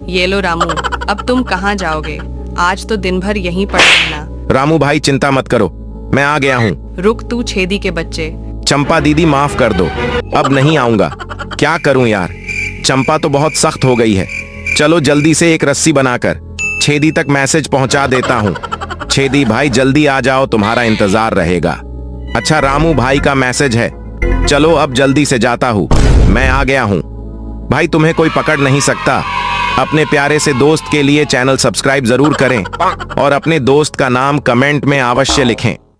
ये लो रामू, अब तुम कहाँ जाओगे? आज तो दिन भर यहीं पड़े रहना। रामू भाई चिंता मत करो, मैं आ गया हूँ। रुक तू छेदी के बच्चे। चंपा दीदी माफ कर दो, अब नहीं आऊंगा। क्या करूं यार, चंपा तो बहुत सख्त हो गई है। चलो जल्दी से एक रस्सी बनाकर छेदी तक मैसेज पहुंचा देता हूं। छेदी भाई जल्दी आ जाओ, तुम्हारा इंतजार रहेगा। अच्छा रामू भाई का मैसेज है, चलो अब जल्दी से जाता हूं। मैं आ गया हूं भाई, तुम्हें कोई पकड़ नहीं सकता। अपने प्यारे से दोस्त के लिए चैनल सब्सक्राइब जरूर करें और अपने दोस्त का नाम कमेंट में अवश्य लिखें।